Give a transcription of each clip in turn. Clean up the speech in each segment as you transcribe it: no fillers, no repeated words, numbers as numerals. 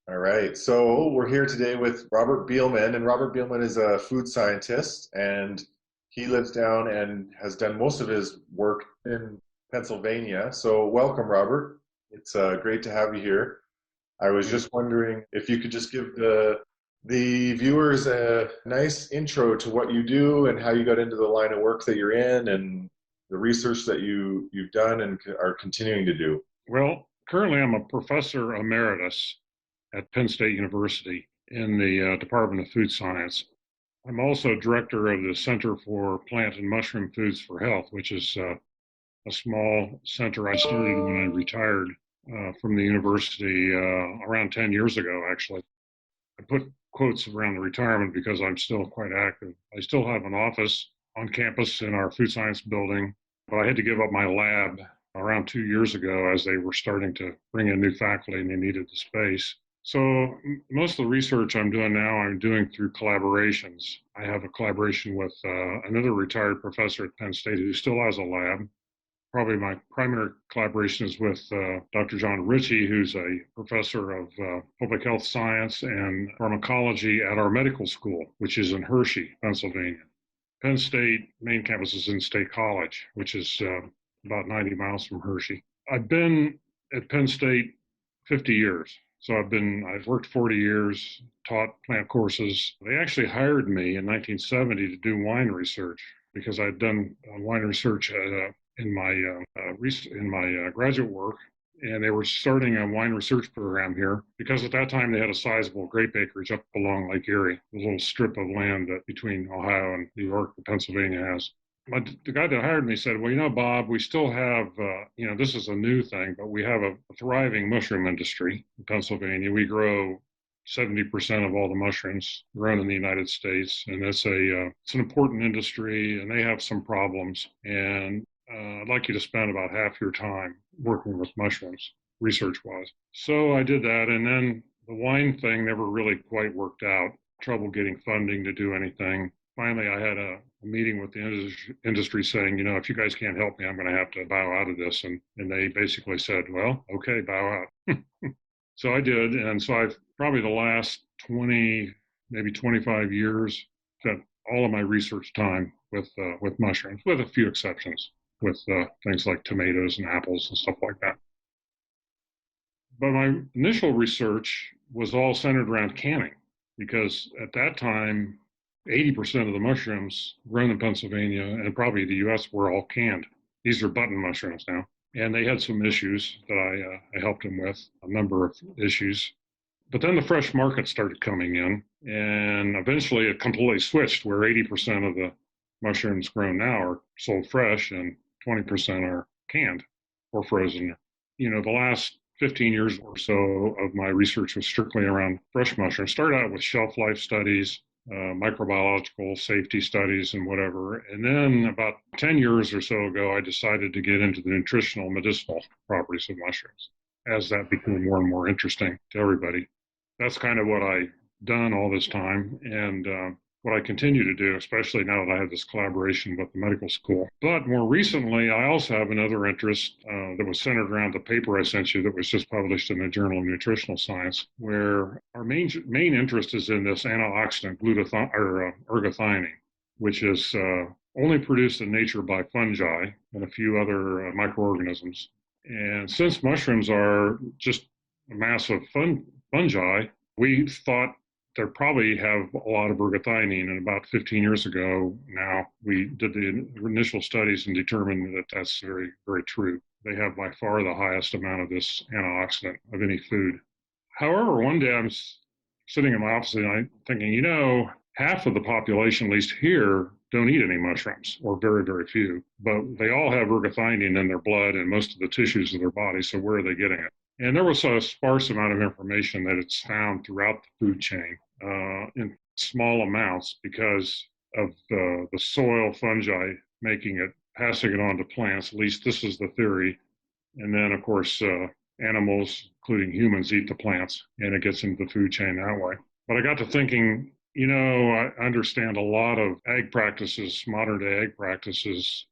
All right. So we're here today with Robert Beelman, and Robert Beelman is a food scientist, and he lives down and has done most of his work in Pennsylvania. So welcome, Robert. It's great to have you here. I was Thanks. just wondering if you could just give the viewers a nice intro to what you do and how you got into the line of work that you're in and the research that you've done and are continuing to do. Well, currently I'm a professor emeritus at Penn State University in the Department of Food Science. I'm also director of the Center for Plant and Mushroom Foods for Health, which is a small center I started when I retired from the university around 10 years ago, actually. I put quotes around the retirement because I'm still quite active. I still have an office on campus in our food science building, but I had to give up my lab around 2 years ago as they were starting to bring in new faculty and they needed the space. So most of the research I'm doing now, I'm doing through collaborations. I have a collaboration with another retired professor at Penn State who still has a lab. Probably my primary collaboration is with Dr. John Ritchie, who's a professor of public health science and pharmacology at our medical school, which is in Hershey, Pennsylvania. Penn State main campus is in State College, which is about 90 miles from Hershey. I've been at Penn State 50 years. So I've worked 40 years, taught plant courses. They actually hired me in 1970 to do wine research because I'd done wine research in my graduate work, and they were starting a wine research program here because at that time they had a sizable grape acreage up along Lake Erie, a little strip of land that between Ohio and New York that Pennsylvania has. But the guy that hired me said, well, Bob, we still have, this is a new thing, but we have a thriving mushroom industry in Pennsylvania. We grow 70% of all the mushrooms grown in the United States, and it's an important industry, and they have some problems. And I'd like you to spend about half your time working with mushrooms, research-wise. So I did that, and then the wine thing never really quite worked out. Trouble getting funding to do anything. Finally, I had a meeting with the industry saying, if you guys can't help me, I'm going to have to bow out of this. And they basically said, well, okay, bow out. So I did. And so I've probably the last 20, maybe 25 years, spent all of my research time with mushrooms, with a few exceptions, with things like tomatoes and apples and stuff like that. But my initial research was all centered around canning because at that time, 80% of the mushrooms grown in Pennsylvania and probably the US were all canned. These are button mushrooms now. And they had some issues that I helped them with, a number of issues. But then the fresh market started coming in, and eventually it completely switched where 80% of the mushrooms grown now are sold fresh and 20% are canned or frozen. The last 15 years or so of my research was strictly around fresh mushrooms. Started out with shelf life studies, microbiological safety studies and whatever. And then about 10 years or so ago, I decided to get into the nutritional medicinal properties of mushrooms as that became more and more interesting to everybody. That's kind of what I've done all this time and what I continue to do, especially now that I have this collaboration with the medical school. But more recently, I also have another interest that was centered around the paper I sent you that was just published in the Journal of Nutritional Science, where our main interest is in this antioxidant ergothioneine, which is only produced in nature by fungi and a few other microorganisms. And since mushrooms are just a mass of fungi, we thought they probably have a lot of ergothioneine. And about 15 years ago now, we did the initial studies and determined that that's very, very true. They have by far the highest amount of this antioxidant of any food. However, one day I'm sitting in my office and I'm thinking, half of the population, at least here, don't eat any mushrooms, or very, very few. But they all have ergothioneine in their blood and most of the tissues of their body. So where are they getting it? And there was a sparse amount of information that it's found throughout the food chain in small amounts because of the soil fungi making it, passing it on to plants. At least this is the theory. And then, of course, animals, including humans, eat the plants, and it gets into the food chain that way. But I got to thinking, I understand a lot of ag practices, modern day ag practices,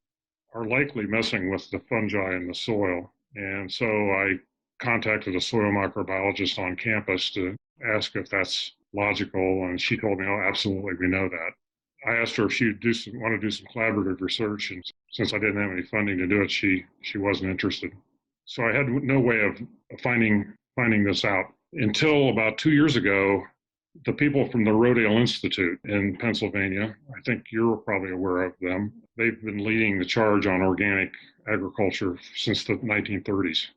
are likely messing with the fungi in the soil. And so I contacted a soil microbiologist on campus to ask if that's logical, and she told me, "Oh, absolutely, we know that." I asked her if she'd want to do some collaborative research, and since I didn't have any funding to do it, she wasn't interested. So I had no way of finding this out until about 2 years ago. The people from the Rodale Institute in Pennsylvania, I think you're probably aware of them. They've been leading the charge on organic agriculture since the 1930s.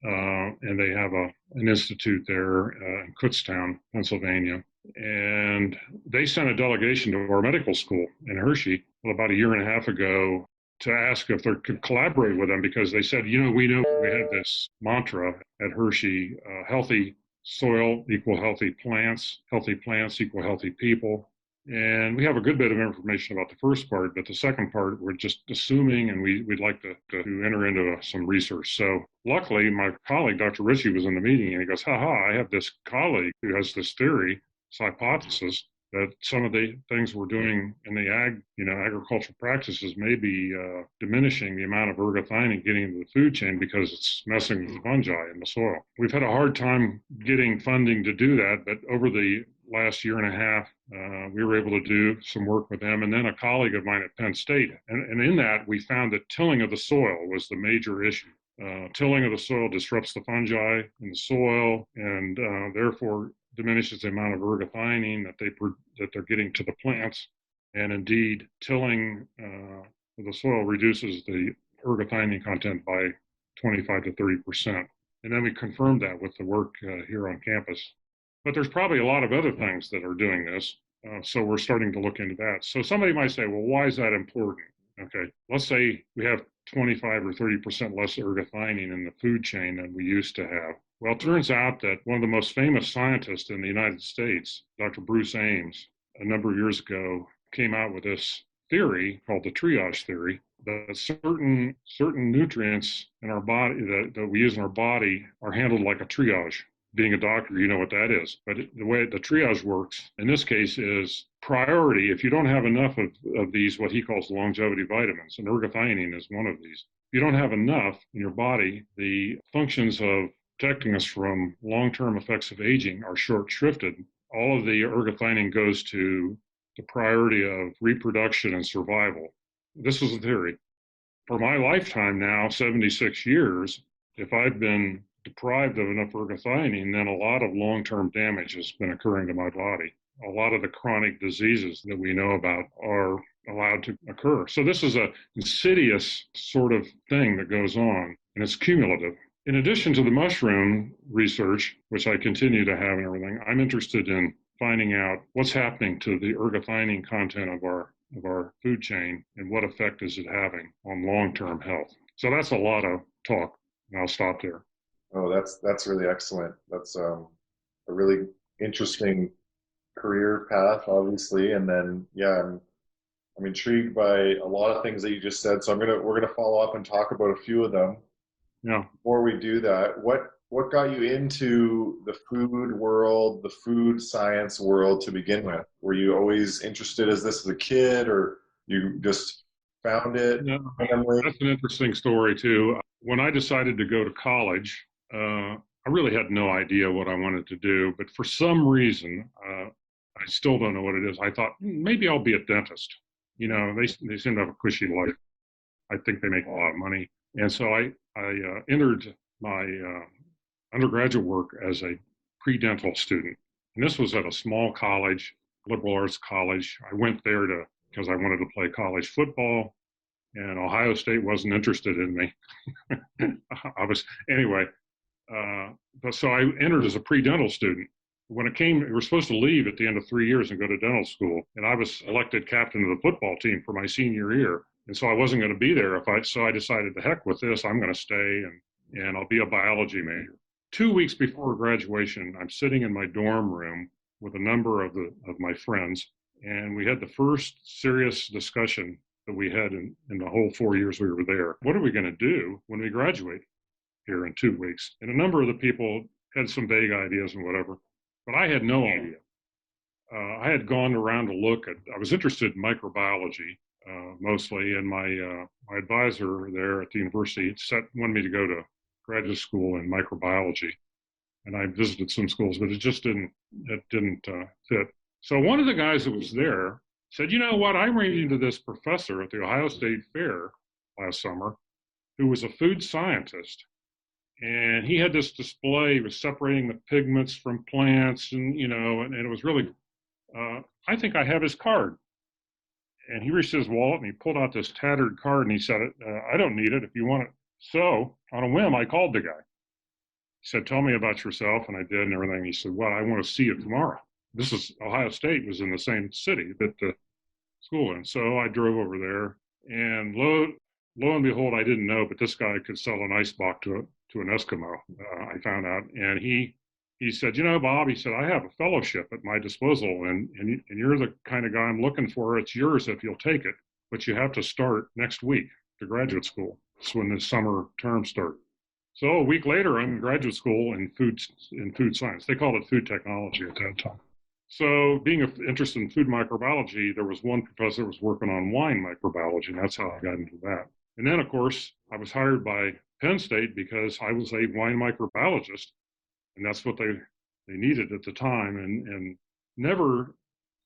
And they have an institute there in Kutztown, Pennsylvania. And they sent a delegation to our medical school in Hershey about a year and a half ago to ask if they could collaborate with them, because they said, we know we have this mantra at Hershey, healthy soil equal healthy plants equal healthy people. And we have a good bit of information about the first part, but the second part, we're just assuming, and we'd like to enter into some research. So luckily, my colleague, Dr. Ritchie, was in the meeting, and he goes, I have this colleague who has this theory, this hypothesis, that some of the things we're doing in the agricultural practices may be diminishing the amount of ergothioneine getting into the food chain because it's messing with the fungi in the soil. We've had a hard time getting funding to do that, but over the last year and a half, we were able to do some work with them, and then a colleague of mine at Penn State. And in that, we found that tilling of the soil was the major issue. Tilling of the soil disrupts the fungi in the soil, and therefore diminishes the amount of ergothioneine that they're getting to the plants. And indeed, tilling of the soil reduces the ergothioneine content by 25 to 30%. And then we confirmed that with the work here on campus. But there's probably a lot of other things that are doing this. So we're starting to look into that. So somebody might say, well, why is that important? Okay, let's say we have 25 or 30% less ergothioneine in the food chain than we used to have. Well, it turns out that one of the most famous scientists in the United States, Dr. Bruce Ames, a number of years ago, came out with this theory called the triage theory, that certain nutrients in our body that we use in our body are handled like a triage. Being a doctor, you know what that is. But the way the triage works in this case is priority. If you don't have enough of these, what he calls longevity vitamins, and ergothioneine is one of these. If you don't have enough in your body, the functions of protecting us from long-term effects of aging are short-shrifted. All of the ergothioneine goes to the priority of reproduction and survival. This is a theory. For my lifetime now, 76 years, if I've been deprived of enough ergothioneine, then a lot of long-term damage has been occurring to my body. A lot of the chronic diseases that we know about are allowed to occur. So this is an insidious sort of thing that goes on, and it's cumulative. In addition to the mushroom research, which I continue to have and everything, I'm interested in finding out what's happening to the ergothioneine content of our food chain and what effect is it having on long-term health. So that's a lot of talk, and I'll stop there. Oh, that's really excellent. That's a really interesting career path, obviously. And then, yeah, I'm intrigued by a lot of things that you just said. So we're gonna follow up and talk about a few of them. Yeah. Before we do that, what got you into the food world, the food science world to begin with? Were you always interested as a kid, or you just found it? Yeah, that's an interesting story too. When I decided to go to college, I really had no idea what I wanted to do, but for some reason, I still don't know what it is. I thought maybe I'll be a dentist. They seem to have a cushy life. I think they make a lot of money. And so I entered my undergraduate work as a pre-dental student. And this was at a small college, liberal arts college. I went there because I wanted to play college football, and Ohio State wasn't interested in me. Anyway. So I entered as a pre-dental student. When it came, we were supposed to leave at the end of 3 years and go to dental school. And I was elected captain of the football team for my senior year. And so I wasn't going to be there so I decided, the heck with this, I'm going to stay and I'll be a biology major. 2 weeks before graduation, I'm sitting in my dorm room with a number of my friends. And we had the first serious discussion that we had in the whole 4 years we were there. What are we going to do when we graduate here in 2 weeks? And a number of the people had some vague ideas and whatever, but I had no idea. I had gone around to look I was interested in microbiology mostly, and my advisor there at the university wanted me to go to graduate school in microbiology, and I visited some schools, but it didn't fit. So one of the guys that was there said, you know what, I ran into this professor at the Ohio State Fair last summer who was a food scientist. And he had this display, he was separating the pigments from plants, and and it was really, I think I have his card. And he reached his wallet and he pulled out this tattered card and he said, I don't need it if you want it. So on a whim, I called the guy. He said, tell me about yourself. And I did and everything. He said, well, I want to see you tomorrow. This is Ohio State was in the same city that the school in. So I drove over there, and lo and behold, I didn't know, but this guy could sell an ice box to an Eskimo. I found out, and he said, you know, Bob, he said, I have a fellowship at my disposal, and you're the kind of guy I'm looking for. It's yours if you'll take it, but you have to start next week to graduate school. It's when the summer term starts. So a week later, I'm in graduate school in food science. They called it food technology at that time. So being interested in food microbiology, there was one professor that was working on wine microbiology, and that's how I got into that. And then, of course, I was hired by Penn State because I was a wine microbiologist, and that's what they needed at the time, and never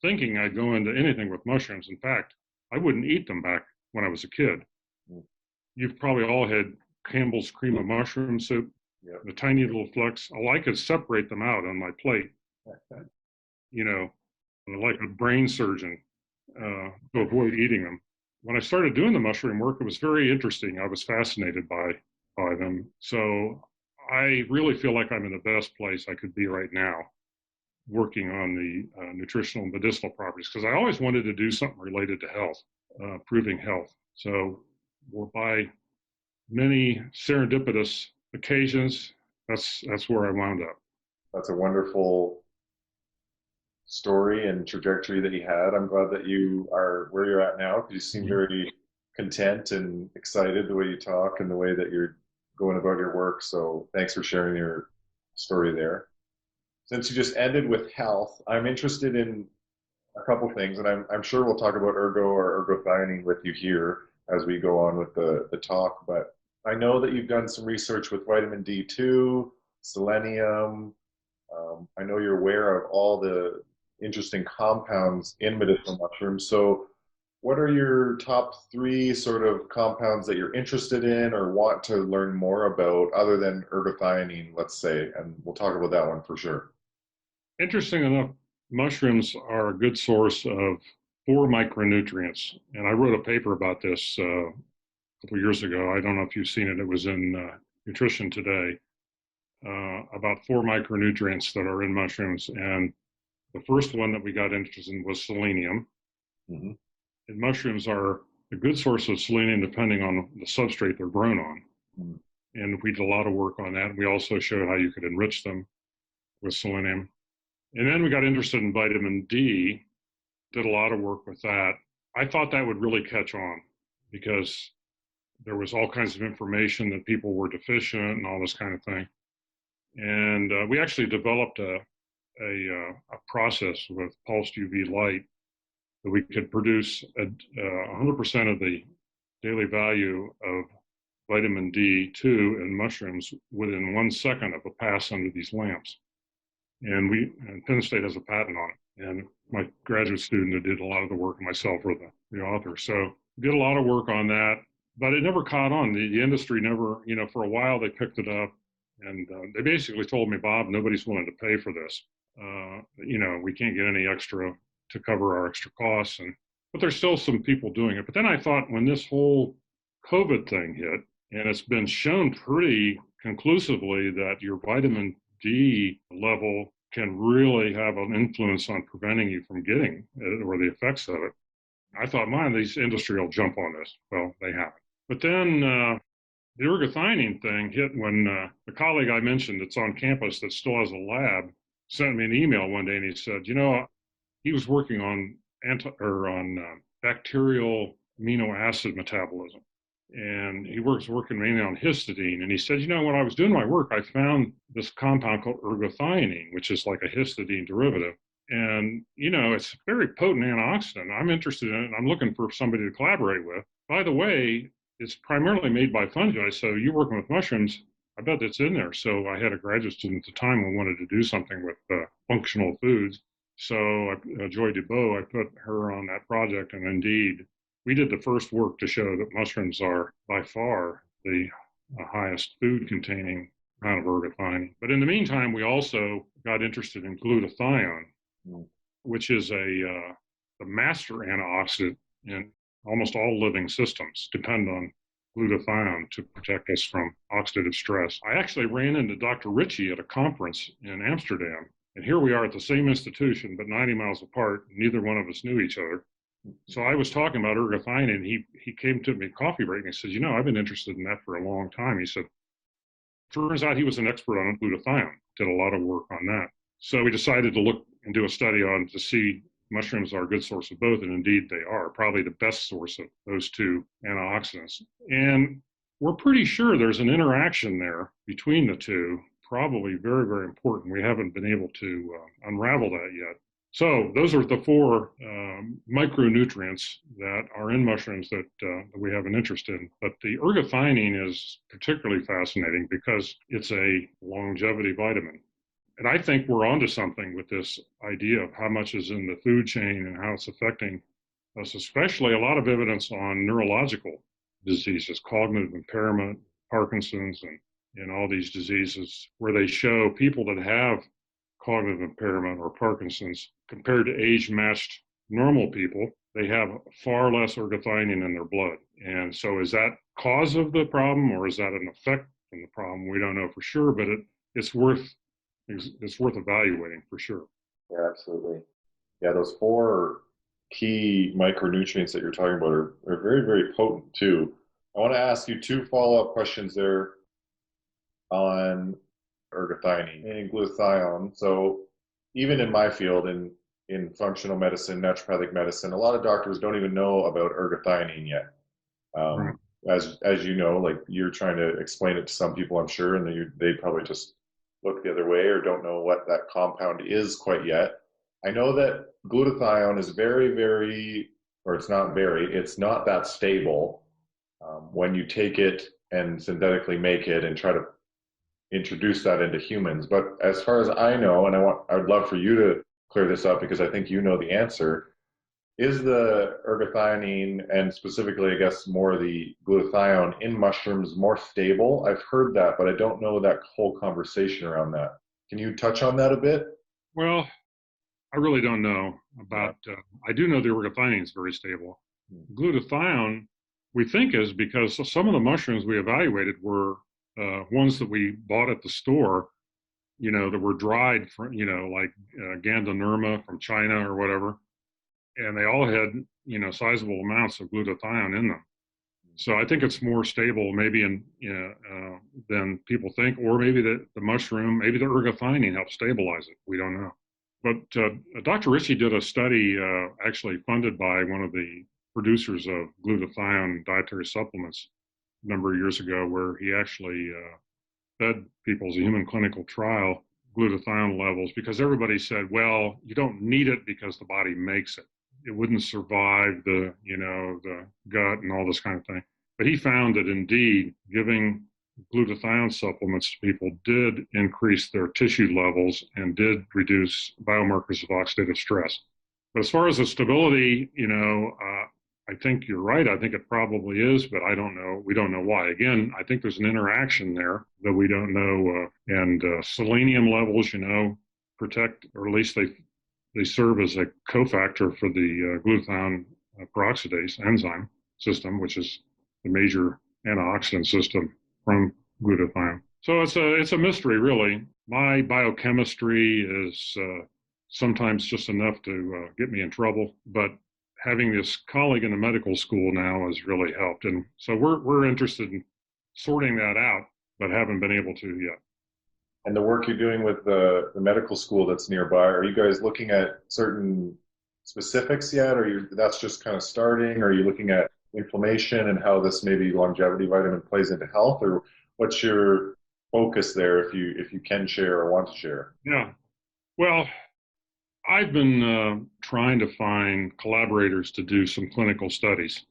thinking I'd go into anything with mushrooms. In fact, I wouldn't eat them back when I was a kid. You've probably all had Campbell's cream of mushroom soup, the tiny little flecks. All I could separate them out on my plate, like a brain surgeon, to avoid eating them. When I started doing the mushroom work, it was very interesting. I was fascinated by them. So I really feel like I'm in the best place I could be right now, working on the nutritional and medicinal properties, because I always wanted to do something related to health, improving health. So by many serendipitous occasions, that's where I wound up. That's a wonderful story and trajectory that you had. I'm glad that you are where you're at now, because you seem very content and excited the way you talk and the way that you're going about your work. So thanks for sharing your story there. Since you just ended with health, I'm interested in a couple things, and I'm sure we'll talk about ergo or ergothioneine with you here as we go on with the talk, but I know that you've done some research with vitamin D2, selenium. I know you're aware of all the interesting compounds in medicinal mushrooms. So what are your top 3 sort of compounds that you're interested in or want to learn more about, other than ergothioneine, let's say? And we'll talk about that one for sure. Interesting enough, mushrooms are a good source of 4 micronutrients. And I wrote a paper about this a couple years ago. I don't know if you've seen it. It was in Nutrition Today, about 4 micronutrients that are in mushrooms. And the first one that we got interested in was selenium. Mm-hmm. And mushrooms are a good source of selenium depending on the substrate they're grown on. Mm-hmm. And we did a lot of work on that. We also showed how you could enrich them with selenium. And then we got interested in vitamin D, did a lot of work with that. I thought that would really catch on because there was all kinds of information that people were deficient and all this kind of thing. And we actually developed a process with pulsed UV light that we could produce 100% of the daily value of vitamin D2 in mushrooms within 1 second of a pass under these lamps. And Penn State has a patent on it. And my graduate student that did a lot of the work, myself were the author. So did a lot of work on that, but it never caught on. The industry never, for a while they picked it up, and they basically told me, Bob, nobody's willing to pay for this. We can't get any extra to cover our extra costs. But there's still some people doing it. But then I thought, when this whole COVID thing hit, and it's been shown pretty conclusively that your vitamin D level can really have an influence on preventing you from getting it or the effects of it. I thought, this industry will jump on this. Well, they haven't. But then the ergothioneine thing hit when the colleague I mentioned that's on campus that still has a lab sent me an email one day, and he said, he was working on bacterial amino acid metabolism. And he was working mainly on histidine. And he said, when I was doing my work, I found this compound called ergothioneine, which is like a histidine derivative. And, it's a very potent antioxidant. I'm interested in it. I'm looking for somebody to collaborate with. By the way, it's primarily made by fungi. So you're working with mushrooms. I bet it's in there. So I had a graduate student at the time who wanted to do something with functional foods. So Joy DuBois, I put her on that project, and indeed, we did the first work to show that mushrooms are by far the highest food-containing amount of ergothioneine. But in the meantime, we also got interested in glutathione, which is the master antioxidant in almost all living systems depend on glutathione to protect us from oxidative stress. I actually ran into Dr. Ritchie at a conference in Amsterdam, and here we are at the same institution, but 90 miles apart. Neither one of us knew each other. So I was talking about ergothioneine, and he came to me coffee break, and he says, I've been interested in that for a long time. He said, turns out he was an expert on glutathione, did a lot of work on that. So we decided to look and do a study on to see mushrooms are a good source of both, and indeed they are, probably the best source of those two antioxidants. And we're pretty sure there's an interaction there between the two, probably very, very important. We haven't been able to unravel that yet. So those are the four micronutrients that are in mushrooms that we have an interest in. But the ergothioneine is particularly fascinating because it's a longevity vitamin. And I think we're onto something with this idea of how much is in the food chain and how it's affecting us, especially a lot of evidence on neurological diseases, cognitive impairment, Parkinson's, and all these diseases where they show people that have cognitive impairment or Parkinson's compared to age-matched normal people, they have far less ergothioneine in their blood. And so is that cause of the problem or is that an effect from the problem? We don't know for sure, but it's worth evaluating for sure. Yeah, absolutely. Yeah, those four key micronutrients that you're talking about are very, very potent too. I want to ask you two follow-up questions there on ergothioneine and glutathione. So even in my field, in functional medicine, naturopathic medicine, a lot of doctors don't even know about ergothioneine yet. Right. As you know, like you're trying to explain it to some people, I'm sure, and they probably just look the other way or don't know what that compound is quite yet. I know that glutathione is it's not that stable when you take it and synthetically make it and try to introduce that into humans. But as far as I know, and I would love for you to clear this up because I think you know the answer, is the ergothioneine and specifically, I guess, more the glutathione in mushrooms more stable? I've heard that, but I don't know that whole conversation around that. Can you touch on that a bit? Well, I really don't know about, I do know the ergothioneine is very stable. Glutathione, we think is because some of the mushrooms we evaluated were ones that we bought at the store, that were dried, like Gandhinerma from China or whatever. And they all had, sizable amounts of glutathione in them. So I think it's more stable maybe than people think, or maybe the mushroom, maybe the ergothioneine helps stabilize it. We don't know. But Dr. Ritchie did a study actually funded by one of the producers of glutathione dietary supplements a number of years ago, where he actually fed people as a human clinical trial glutathione levels because everybody said, well, you don't need it because the body makes it. It wouldn't survive the gut and all this kind of thing. But he found that indeed giving glutathione supplements to people did increase their tissue levels and did reduce biomarkers of oxidative stress. But as far as the stability, I think you're right. I think it probably is, but I don't know. We don't know why. Again, I think there's an interaction there that we don't know. And selenium levels, protect, or at least they serve as a cofactor for the glutathione peroxidase enzyme system, which is the major antioxidant system from glutathione. So it's a mystery, really. My biochemistry is sometimes just enough to get me in trouble, but having this colleague in the medical school now has really helped. And so we're interested in sorting that out, but haven't been able to yet. And the work you're doing with the medical school that's nearby, are you guys looking at certain specifics yet? Or that's just kind of starting? Or are you looking at inflammation and how this maybe longevity vitamin plays into health? Or what's your focus there if you can share or want to share? Yeah. Well, I've been trying to find collaborators to do some clinical studies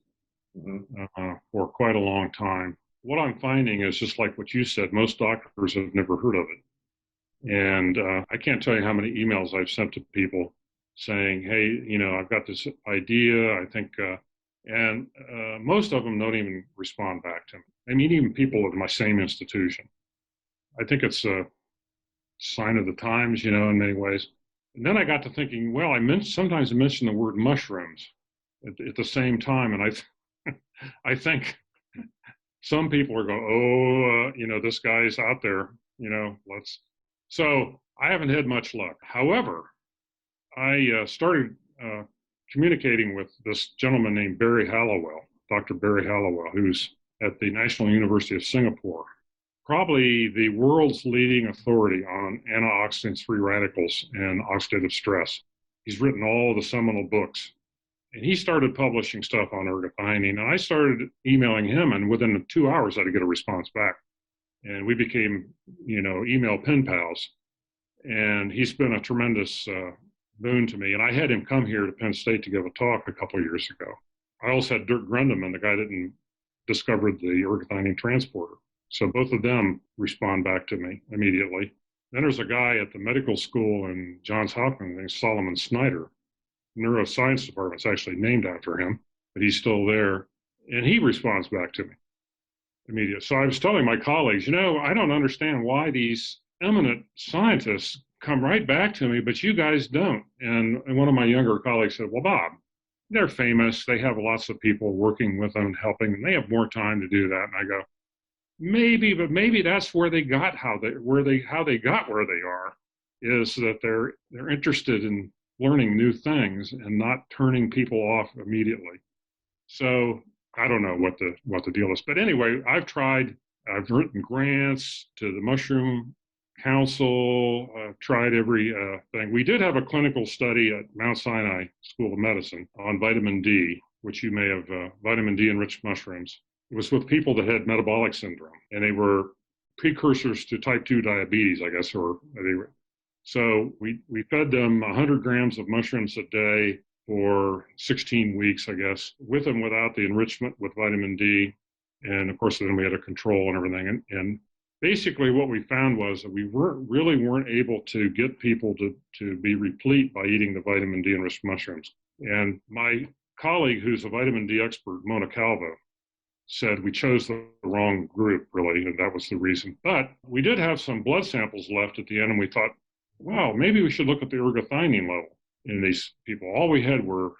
for quite a long time. what I'm finding is just like what you said, most doctors have never heard of it. And I can't tell you how many emails I've sent to people saying, hey, I've got this idea, I think, and most of them don't even respond back to me. I mean, even people at my same institution. I think it's a sign of the times, in many ways. And then I got to thinking, well, sometimes I mention the word mushrooms at the same time, and I think some people are going, this guy's out there, let's. So I haven't had much luck. However, I started communicating with this gentleman named Barry Hallowell, Dr. Barry Hallowell, who's at the National University of Singapore, probably the world's leading authority on antioxidants, free radicals, and oxidative stress. He's written all the seminal books. And he started publishing stuff on ergothioneine, and I started emailing him, and within 2 hours, I'd get a response back. And we became, email pen pals. And he's been a tremendous boon to me. And I had him come here to Penn State to give a talk a couple of years ago. I also had Dirk Grundemann, the guy that discovered the ergothioneine transporter. So both of them respond back to me immediately. Then there's a guy at the medical school in Johns Hopkins named Solomon Snyder. Neuroscience department's actually named after him, but he's still there. And he responds back to me immediately. So I was telling my colleagues, I don't understand why these eminent scientists come right back to me, but you guys don't. And one of my younger colleagues said, well, Bob, they're famous. They have lots of people working with them and helping, and they have more time to do that. And I go, maybe that's where they got how they got where they are, is that they're interested in learning new things and not turning people off immediately. So I don't know what the deal is. But anyway, I've written grants to the Mushroom Council. I've tried every thing. We did have a clinical study at Mount Sinai School of Medicine on vitamin D, which you may have, vitamin D enriched mushrooms. It was with people that had metabolic syndrome, and they were precursors to type 2 diabetes, I guess, or they were. So we fed them 100 grams of mushrooms a day for 16 weeks, I guess, with and without the enrichment with vitamin D. And of course, then we had a control and everything. And basically what we found was that we weren't able to get people to be replete by eating the vitamin D enriched mushrooms. And my colleague, who's a vitamin D expert, Mona Calvo, said we chose the wrong group, really, and that was the reason. But we did have some blood samples left at the end, and we thought, wow, maybe we should look at the ergothioneine level in these people. All we had were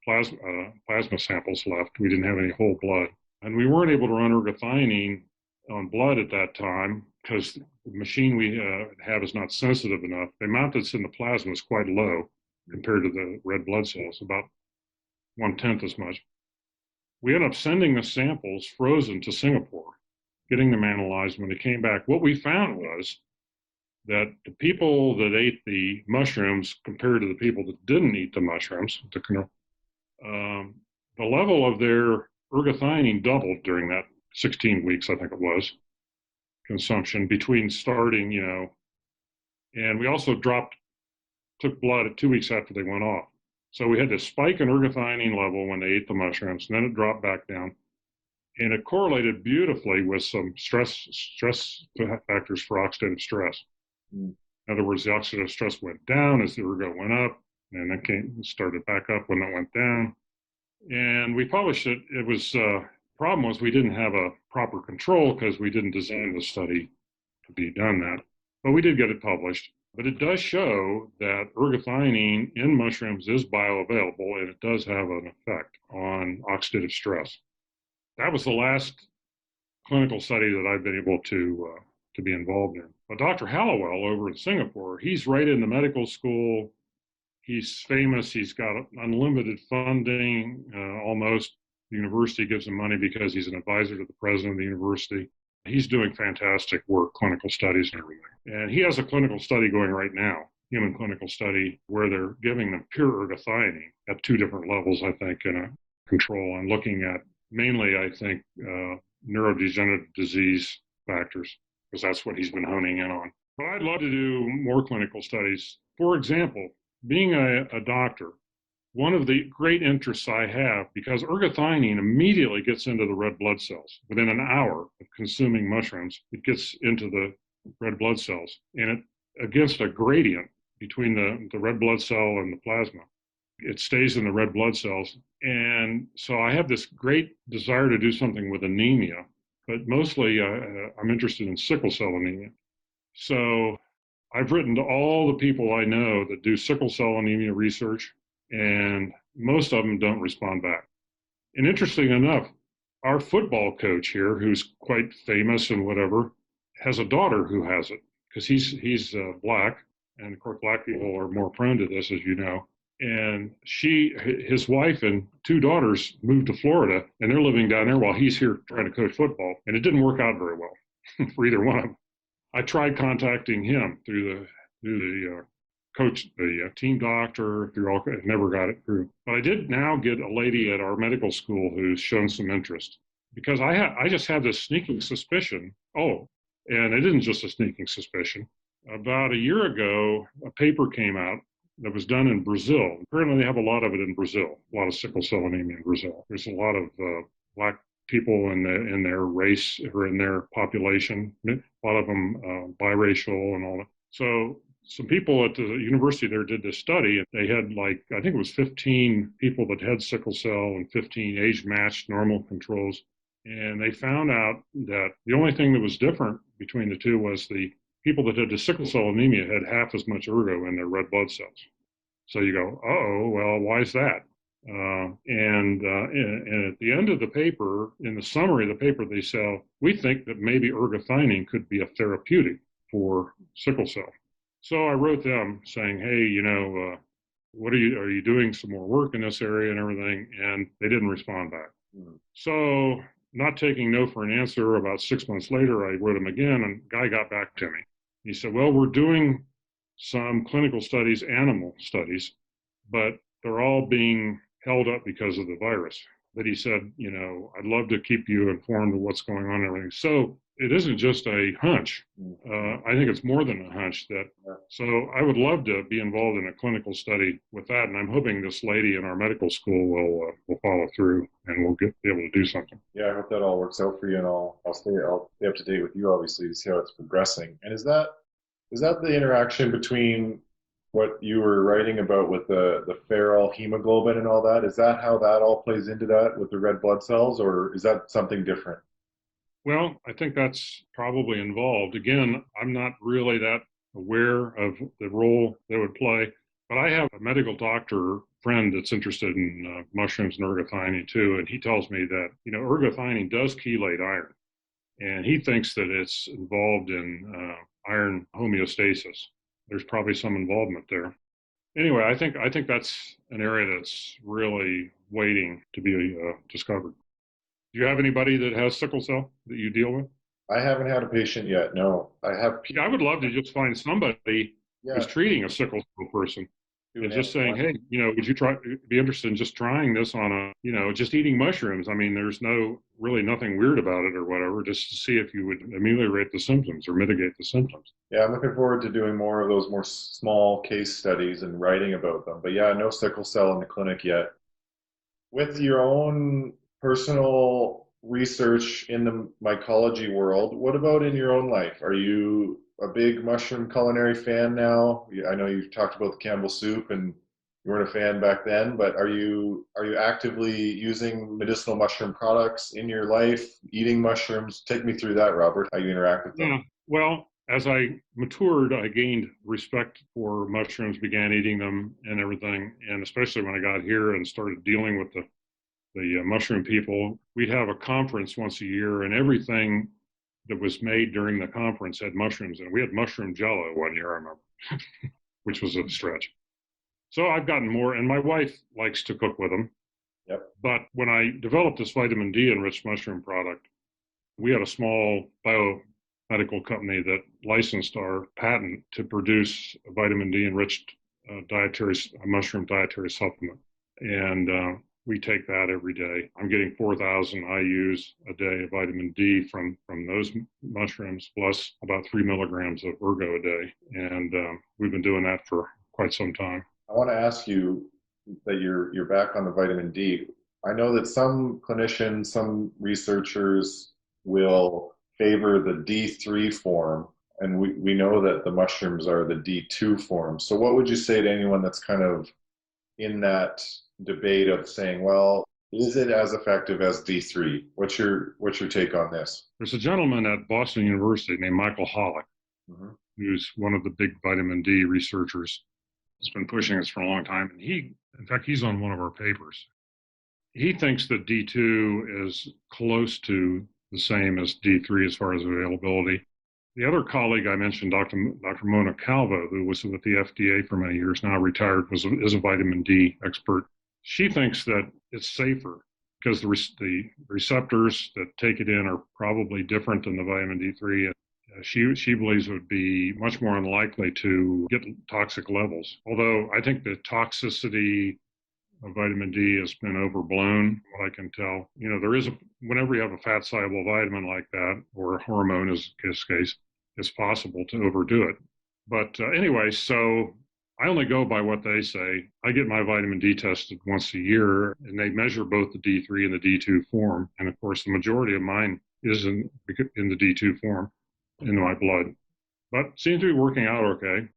plasma samples left. We didn't have any whole blood. And we weren't able to run ergothioneine on blood at that time because the machine we have is not sensitive enough. The amount that's in the plasma is quite low compared to the red blood cells, about 1/10 as much. We ended up sending the samples frozen to Singapore, getting them analyzed. When they came back, what we found was that the people that ate the mushrooms compared to the people that didn't eat the mushrooms, the level of their ergothioneine doubled during that 16 weeks, I think it was, consumption between starting, and we also took blood at 2 weeks after they went off. So we had this spike in ergothioneine level when they ate the mushrooms, and then it dropped back down. And it correlated beautifully with some stress factors for oxidative stress. In other words, the oxidative stress went down as the ergo went up, and then started back up when it went down. And we published it. It was problem was we didn't have a proper control because we didn't design the study to be done that. But we did get it published. But it does show that ergothioneine in mushrooms is bioavailable, and it does have an effect on oxidative stress. That was the last clinical study that I've been able to be involved in. But Dr. Hallowell over in Singapore, he's right in the medical school. He's famous. He's got unlimited funding, almost. The university gives him money because he's an advisor to the president of the university. He's doing fantastic work, clinical studies and everything. And he has a clinical study going right now, human clinical study, where they're giving them pure ergothioneine at 2 different levels, I think, in a control, and looking at mainly, I think, neurodegenerative disease factors, because that's what he's been honing in on. But I'd love to do more clinical studies. For example, being a doctor, one of the great interests I have, because ergothioneine immediately gets into the red blood cells. Within an hour of consuming mushrooms, it gets into the red blood cells, and it against a gradient between the red blood cell and the plasma. It stays in the red blood cells. And so I have this great desire to do something with anemia, but mostly I'm interested in sickle cell anemia. So I've written to all the people I know that do sickle cell anemia research, and most of them don't respond back. And interesting enough, our football coach here, who's quite famous and whatever, has a daughter who has it, because he's black, and of course black people are more prone to this, as you know. And his wife and two daughters moved to Florida, and they're living down there while he's here trying to coach football, and it didn't work out very well for either one of them. I tried contacting him through the coach, the team doctor, never got it through. But I did now get a lady at our medical school who's shown some interest, because I just had this sneaking suspicion. Oh, and it isn't just a sneaking suspicion. About a year ago, a paper came out that was done in Brazil. Apparently, they have a lot of it in Brazil, a lot of sickle cell anemia in Brazil. There's a lot of black people in their race or in their population, a lot of them biracial and all that. So some people at the university there did this study, and they had I think it was 15 people that had sickle cell and 15 age-matched normal controls. And they found out that the only thing that was different between the two was the people that had the sickle cell anemia had half as much ergo in their red blood cells. So you go, well, why is that? And at the end of the paper, in the summary of the paper, they say, we think that maybe ergothioneine could be a therapeutic for sickle cell. So I wrote them saying, hey, what are you doing some more work in this area and everything? And they didn't respond back. Mm-hmm. So not taking no for an answer, about 6 months later, I wrote him again, and the guy got back to me. He said, well, we're doing some clinical studies, animal studies, but they're all being held up because of the virus. But he said, I'd love to keep you informed of what's going on and everything. So it isn't just a hunch. I think it's more than a hunch. So I would love to be involved in a clinical study with that, and I'm hoping this lady in our medical school will follow through, and we'll be able to do something. Yeah, I hope that all works out for you, and I'll stay up to date with you, obviously, to see how it's progressing. And is that the interaction between what you were writing about with the feral hemoglobin and all that? Is that how that all plays into that with the red blood cells, or is that something different? Well, I think that's probably involved. Again, I'm not really that aware of the role they would play, but I have a medical doctor friend that's interested in mushrooms and ergothioneine too, and he tells me that, ergothioneine does chelate iron, and he thinks that it's involved in iron homeostasis. There's probably some involvement there. Anyway, I think that's an area that's really waiting to be discovered. Do you have anybody that has sickle cell that you deal with? I haven't had a patient yet. No, I have. I would love to just find somebody who's treating a sickle cell person and just saying, hey, would you be interested in just trying this on just eating mushrooms? I mean, there's nothing weird about it or whatever, just to see if you would ameliorate the symptoms or mitigate the symptoms. Yeah, I'm looking forward to doing more of those more small case studies and writing about them. But yeah, no sickle cell in the clinic yet. With your own personal research in the mycology world, what about in your own life? Are you a big mushroom culinary fan now? I know you've talked about the Campbell soup and you weren't a fan back then, but are you actively using medicinal mushroom products in your life, eating mushrooms? Take me through that, Robert, how you interact with them. Yeah, well, as I matured, I gained respect for mushrooms, began eating them and everything, and especially when I got here and started dealing with the mushroom people. We'd have a conference once a year, and everything that was made during the conference had mushrooms in it. We had mushroom jello one year, I remember, which was a stretch. So I've gotten more, and my wife likes to cook with them. Yep. But when I developed this vitamin D enriched mushroom product, we had a small biomedical company that licensed our patent to produce a vitamin D enriched mushroom dietary supplement. And we take that every day. I'm getting 4,000 IUs a day of vitamin D from those mushrooms, plus about 3 milligrams of ergo a day. And we've been doing that for quite some time. I want to ask you, that you're back on the vitamin D. I know that some clinicians, some researchers will favor the D3 form, and we know that the mushrooms are the D2 form. So what would you say to anyone that's kind of in that debate of saying, well, is it as effective as D3? What's your take on this? There's a gentleman at Boston University named Michael Hollick, Hmm. who's one of the big vitamin D researchers. He's been pushing this for a long time. And in fact, he's on one of our papers. He thinks that D2 is close to the same as D3 as far as availability. The other colleague I mentioned, Dr. Mona Calvo, who was with the FDA for many years, now retired, is a vitamin D expert. She thinks that it's safer because the receptors that take it in are probably different than the vitamin D3. She believes it would be much more unlikely to get toxic levels. Although I think the toxicity of vitamin D has been overblown, what I can tell. There is whenever you have a fat soluble vitamin like that, or a hormone in this case, it's possible to overdo it. But anyway, so I only go by what they say. I get my vitamin D tested once a year, and they measure both the D3 and the D2 form. And of course, the majority of mine is in the D2 form in my blood. But seems to be working out okay.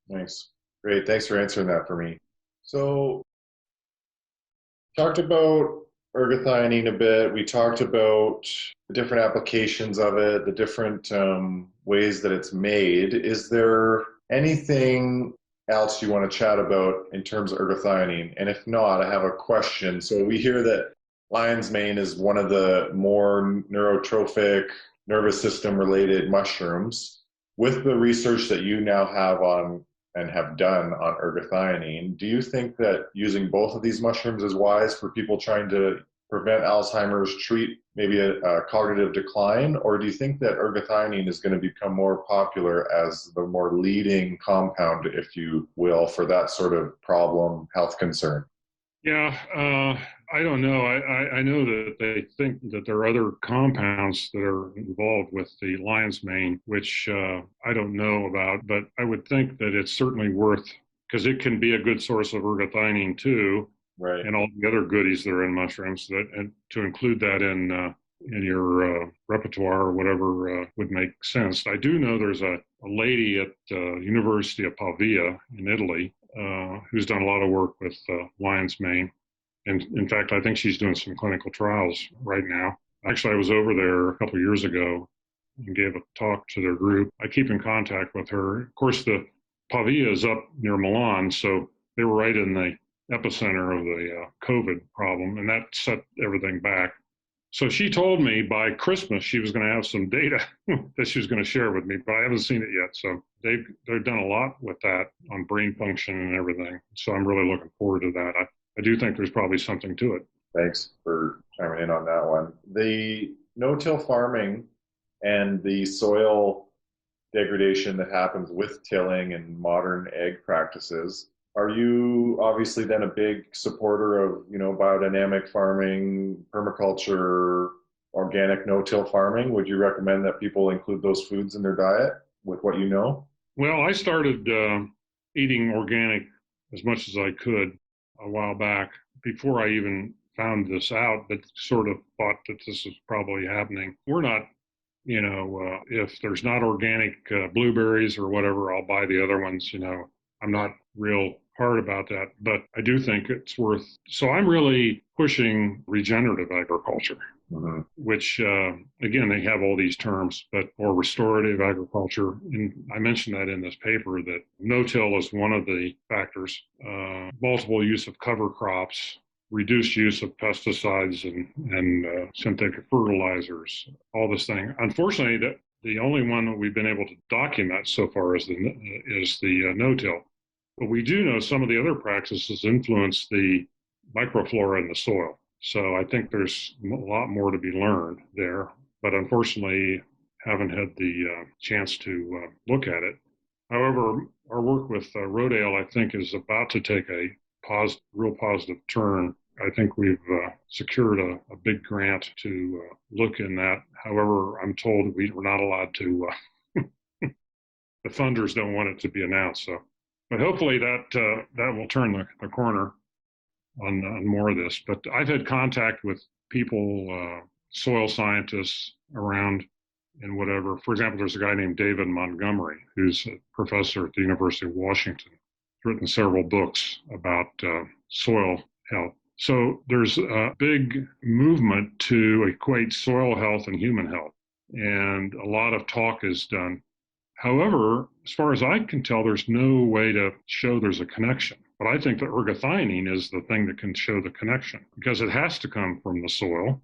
Nice. Great. Thanks for answering that for me. So, talked about ergothioneine a bit. We talked about the different applications of it, the different ways that it's made. Is there anything else you want to chat about in terms of ergothioneine? And if not, I have a question. So we hear that lion's mane is one of the more neurotrophic, nervous system related mushrooms. With the research that you now have on and have done on ergothioneine, do you think that using both of these mushrooms is wise for people trying to prevent Alzheimer's, treat maybe a cognitive decline, or do you think that ergothioneine is going to become more popular as the more leading compound, if you will, for that sort of problem, health concern? Yeah, I don't know. I know that they think that there are other compounds that are involved with the lion's mane, which I don't know about, but I would think that it's certainly worth, because it can be a good source of ergothioneine too, Right. and all the other goodies that are in mushrooms. And to include that in your repertoire or whatever would make sense. I do know there's a lady at the University of Pavia in Italy who's done a lot of work with lion's mane. And in fact, I think she's doing some clinical trials right now. Actually, I was over there a couple of years ago and gave a talk to their group. I keep in contact with her. Of course, the Pavia is up near Milan, so they were right in the epicenter of the COVID problem, and that set everything back. So she told me by Christmas she was going to have some data that she was going to share with me, but I haven't seen it yet. So they've done a lot with that on brain function and everything. So I'm really looking forward to that. I do think there's probably something to it. Thanks for chiming in on that one. The no-till farming and the soil degradation that happens with tilling and modern ag practices. Are you obviously then a big supporter of, biodynamic farming, permaculture, organic no-till farming? Would you recommend that people include those foods in their diet with what you know? Well, I started eating organic as much as I could a while back before I even found this out, but sort of thought that this is probably happening. We're not, if there's not organic blueberries or whatever, I'll buy the other ones. I'm not real hard about that, but I do think it's worth. So I'm really pushing regenerative agriculture, which, again, they have all these terms, or restorative agriculture. And I mentioned that in this paper that no-till is one of the factors. Multiple use of cover crops, reduced use of pesticides and synthetic fertilizers, all this thing. Unfortunately, the only one that we've been able to document so far is the no-till. But we do know some of the other practices influence the microflora in the soil. So I think there's a lot more to be learned there. But unfortunately, haven't had the chance to look at it. However, our work with Rodale, I think, is about to take a real positive turn. I think we've secured a big grant to look in that. However, I'm told we're not allowed to, the funders don't want it to be announced. So, but hopefully that will turn the corner. on more of this. But I've had contact with people, soil scientists around and whatever. For example, there's a guy named David Montgomery, who's a professor at the University of Washington. He's written several books about soil health. So there's a big movement to equate soil health and human health, and a lot of talk is done. However, as far as I can tell, there's no way to show there's a connection. But I think that ergothioneine is the thing that can show the connection, because it has to come from the soil.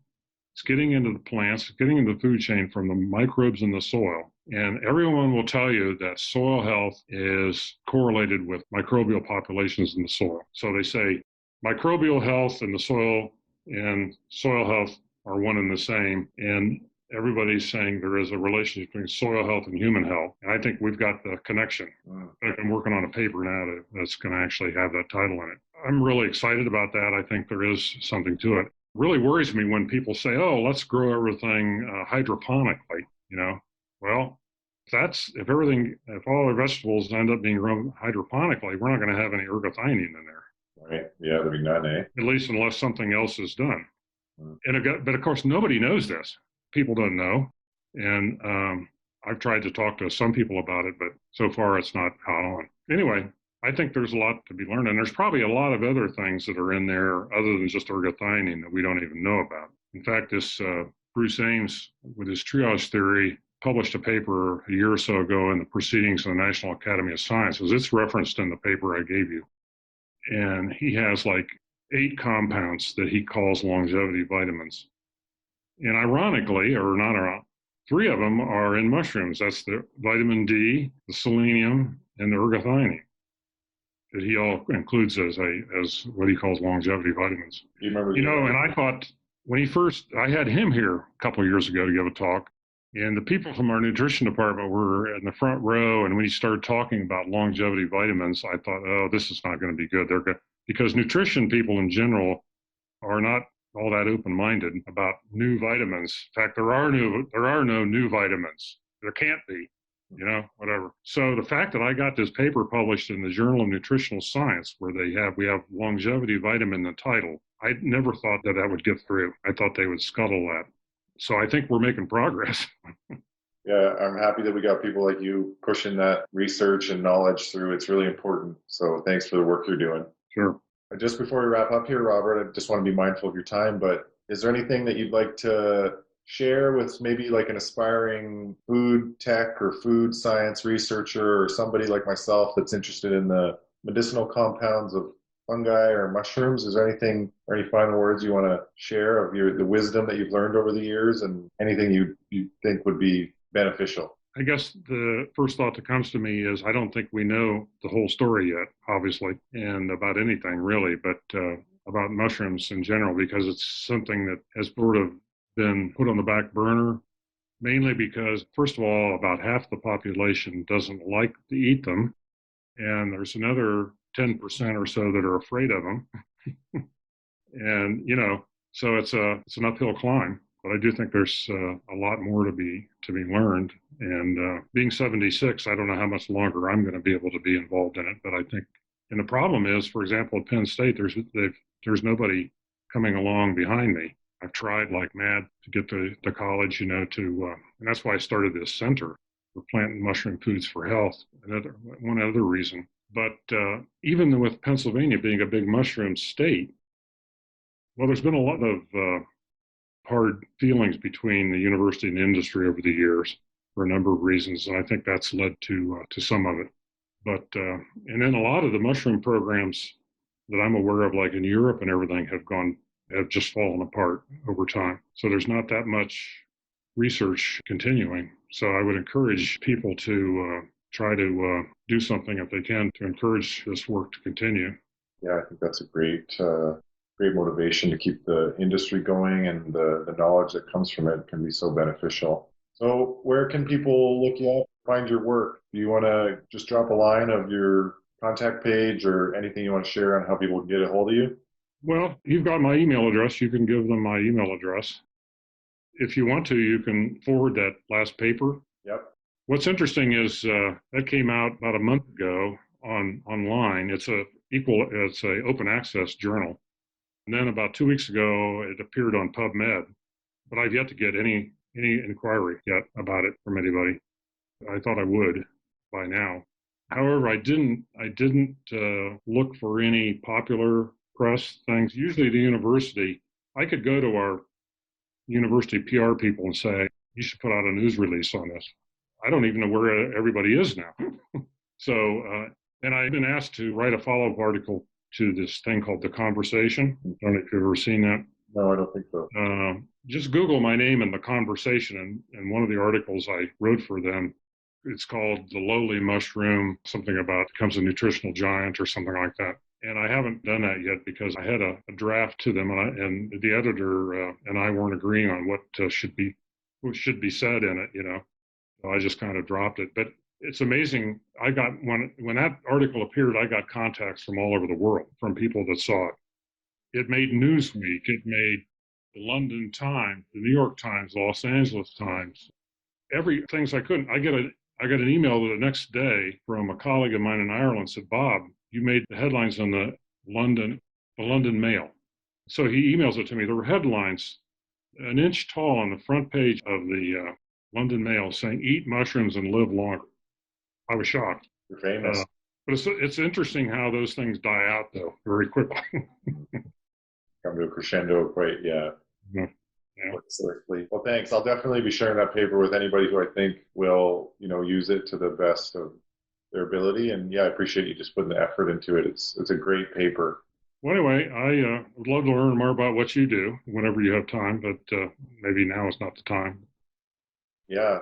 It's getting into the plants, it's getting into the food chain from the microbes in the soil. And everyone will tell you that soil health is correlated with microbial populations in the soil. So they say microbial health in the soil and soil health are one and the same. And everybody's saying there is a relationship between soil health and human health. And I think we've got the connection. I'm working on a paper now that's going to actually have that title in it. I'm really excited about that. I think there is something to it. It really worries me when people say, oh, let's grow everything hydroponically, Well, if all our vegetables end up being grown hydroponically, we're not going to have any ergothioneine in there. Right. Yeah, there'd be none, eh? At least unless something else is done. But of course, nobody knows this. People don't know. And I've tried to talk to some people about it, but so far it's not caught on. Anyway, I think there's a lot to be learned. And there's probably a lot of other things that are in there other than just ergothioneine that we don't even know about. In fact, this Bruce Ames, with his triage theory, published a paper a year or so ago in the Proceedings of the National Academy of Sciences. It's referenced in the paper I gave you. And he has like 8 compounds that he calls longevity vitamins. And ironically, or not around, 3 of them are in mushrooms. That's the vitamin D, the selenium, and the ergothioneine that he all includes as what he calls longevity vitamins. You remember? And I thought when I had him here a couple of years ago to give a talk, and the people from our nutrition department were in the front row, and when he started talking about longevity vitamins, I thought, oh, this is not going to be good. Because nutrition people in general are not all that open-minded about new vitamins. In fact, there are no new vitamins. There can't be, whatever. So the fact that I got this paper published in the Journal of Nutritional Science, where we have longevity vitamin in the title, I never thought that would get through. I thought they would scuttle that. So I think we're making progress. Yeah, I'm happy that we got people like you pushing that research and knowledge through. It's really important. So thanks for the work you're doing. Sure. Just before we wrap up here, Robert, I just want to be mindful of your time, but is there anything that you'd like to share with maybe like an aspiring food tech or food science researcher or somebody like myself that's interested in the medicinal compounds of fungi or mushrooms? Is there anything or any final words you want to share of the wisdom that you've learned over the years, and anything you think would be beneficial? I guess the first thought that comes to me is I don't think we know the whole story yet, obviously, and about anything really, but about mushrooms in general, because it's something that has sort of been put on the back burner, mainly because, first of all, about half the population doesn't like to eat them, and there's another 10% or so that are afraid of them. And, so it's an uphill climb. But I do think there's a lot more to be learned. And being 76, I don't know how much longer I'm going to be able to be involved in it. But I think, and the problem is, for example, at Penn State, there's nobody coming along behind me. I've tried like mad to get to college, and that's why I started this center for plant and mushroom foods for health. One other reason. But even with Pennsylvania being a big mushroom state, well, there's been a lot of hard feelings between the university and the industry over the years for a number of reasons, and I think that's led to some of it. But and then a lot of the mushroom programs that I'm aware of, like in Europe and everything, have just fallen apart over time. So there's not that much research continuing. So I would encourage people to try to do something if they can to encourage this work to continue. Yeah, I think that's a great motivation to keep the industry going, and the knowledge that comes from it can be so beneficial. So where can people look you up, find your work? Do you want to just drop a line of your contact page or anything you want to share on how people can get a hold of you? Well, you've got my email address. You can give them my email address. If you want to, you can forward that last paper. Yep. What's interesting is that came out about a month ago online. It's a open access journal. And then about 2 weeks ago, it appeared on PubMed, but I've yet to get any inquiry yet about it from anybody. I thought I would by now. However, I didn't look for any popular press things. Usually, the university, I could go to our university PR people and say, you should put out a news release on this. I don't even know where everybody is now. So, and I've been asked to write a follow-up article to this thing called The Conversation. I don't know if you've ever seen that. No, I don't think so. Just Google my name and The Conversation, and one of the articles I wrote for them, it's called The Lowly Mushroom, something about becomes a nutritional giant or something like that. And I haven't done that yet because I had a draft to them, and the editor and I weren't agreeing on what should be said in it. So I just kind of dropped it. But it's amazing. I got when that article appeared, I got contacts from all over the world from people that saw it. It made Newsweek. It made the London Times, the New York Times, Los Angeles Times. Every things I couldn't. I got an email the next day from a colleague of mine in Ireland. Said, Bob, you made the headlines on the London Mail. So he emails it to me. There were headlines an inch tall on the front page of the London Mail saying, "Eat mushrooms and live longer." I was shocked. You're famous. But it's interesting how those things die out, though, very quickly. Come to a crescendo quite, yeah. Yeah. Well, thanks. I'll definitely be sharing that paper with anybody who I think will, use it to the best of their ability. And yeah, I appreciate you just putting the effort into it. It's a great paper. Well, anyway, I would love to learn more about what you do whenever you have time, but maybe now is not the time. Yeah.